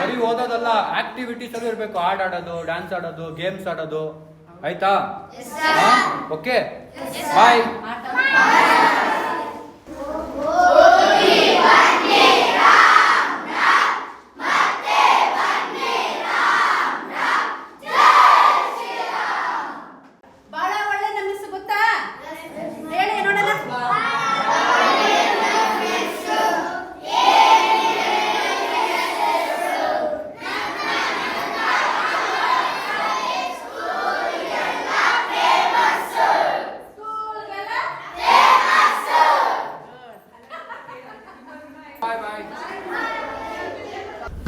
ಬರೀ ಓದೋದಲ್ಲ, ಆಕ್ಟಿವಿಟೀಸ್ ಅಲ್ಲಿ ಇರಬೇಕು. ಆಡೋದು, ಡ್ಯಾನ್ಸ್ ಆಡೋದು, ಗೇಮ್ಸ್ ಆಡೋದು. ಆಯ್ತಾ? Okay bye. ಬಹಳ ಒಳ್ಳೆ ನಮ್ಮ ಮಿಸ್ ಗೊತ್ತಾ? ಹೇಳಿ ನೋಡೋಣ.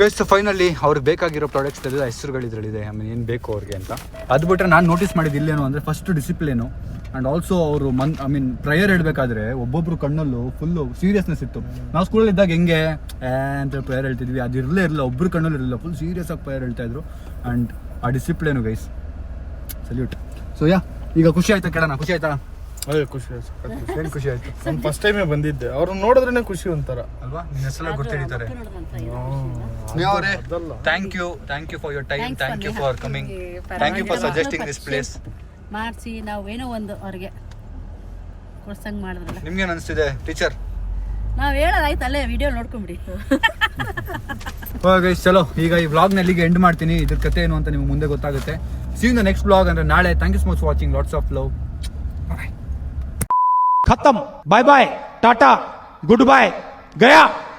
ಗೈಸ್ ಫೈನಲಿ ಅವ್ರಿಗೆ ಬೇಕಾಗಿರೋ ಪ್ರಾಡಕ್ಟ್ಸ್ ಎಲ್ಲ ಹೆಸರುಗಳಿದ್ರಲ್ಲಿದೆ. ಆಮೇಲೆ ಏನು ಬೇಕು ಅವ್ರಿಗೆ ಅಂತ. ಅದು ಬಿಟ್ಟರೆ ನಾನು ನೋಟಿಸ್ ಮಾಡಿದ್ದು ಇಲ್ಲೇನು ಅಂದರೆ, ಫಸ್ಟ್ ಡಿಸಿಪ್ಲಿನು ಆ್ಯಂಡ್ ಆಲ್ಸೋ ಅವರು ಪ್ರೇಯರ್ ಹೇಳಬೇಕಾದ್ರೆ ಒಬ್ಬೊಬ್ರು ಕಣ್ಣಲ್ಲೂ ಫುಲ್ಲು ಸೀರಿಯಸ್ನೆಸ್ ಇತ್ತು. ನಾವು ಸ್ಕೂಲಲ್ಲಿ ಇದ್ದಾಗ ಹೆಂಗೆ ಅಂತ ಪ್ರೇಯರ್ ಹೇಳ್ತಿದ್ವಿ, ಅದು ಇರಲಿಲ್ಲ. ಒಬ್ಬರು ಕಣ್ಣಲ್ಲಿ ಇರಲಿಲ್ಲ, ಫುಲ್ ಸೀರಿಯಸ್ ಆಗಿ ಪ್ರೇಯರ್ ಹೇಳ್ತಾಯಿದ್ರು. ಆ್ಯಂಡ್ ಆ ಡಿಸಿಪ್ಲಿನು ಗೈಸ್ ಸಲ್ಯೂಟ್. ಸೊ ಈಗ ಖುಷಿ ಆಯ್ತಾ? ಕೇಳೋಣ, ಖುಷಿ ಆಯ್ತಾ? ಅದೇ ಖುಷಿ ಆಯ್ತು. ಏನು ಖುಷಿ ಆಯಿತು? ನಾನು ಫಸ್ಟ್ ಟೈಮೇ ಬಂದಿದ್ದೆ, ಅವ್ರನ್ನ ನೋಡಿದ್ರೇನೆ ಖುಷಿ ಒಂಥರ ಅಲ್ವಾ? ನಿನ್ನ ಹೆಸರೆಲ್ಲ ಗೊತ್ತಿಡಿತಾರೆ. Thank you for your time, thank you for coming, thank you for suggesting this place. ಮಾಡಿಸಿ ನಾವು ಏನೋ ಒಂದು ಅವ್ರಿಗೆ ಕೊಡ್ಸಂಗೆ ಮಾಡಿದ್ರಲ್ಲ. ನಿಮ್ಗೇನು ಅನಿಸ್ತಿದೆ ಟೀಚರ್? ನಾವು ಹೇಳೋದಾಯ್ತು, ಅಲ್ಲೇ ವಿಡಿಯೋ ನೋಡ್ಕೊಂಬಿಡಿ. ಗೈಸ್ ಚಲೋ, ಈಗ ಈ ವ್ಲಾಗ್ನ ಇಲ್ಲಿಗೆ ಎಂಡ್ ಮಾಡ್ತೀನಿ. ಇದ್ರ ಕತೆ ಏನು ಅಂತ ನಿಮ್ಗೆ ಮುಂದೆ ಗೊತ್ತಾಗುತ್ತೆ. See you in the next vlog ಅಂದರೆ ನಾಳೆ. Thank you so much for watching. Lots of love. खत्म, bye bye, tata, good bye, गया.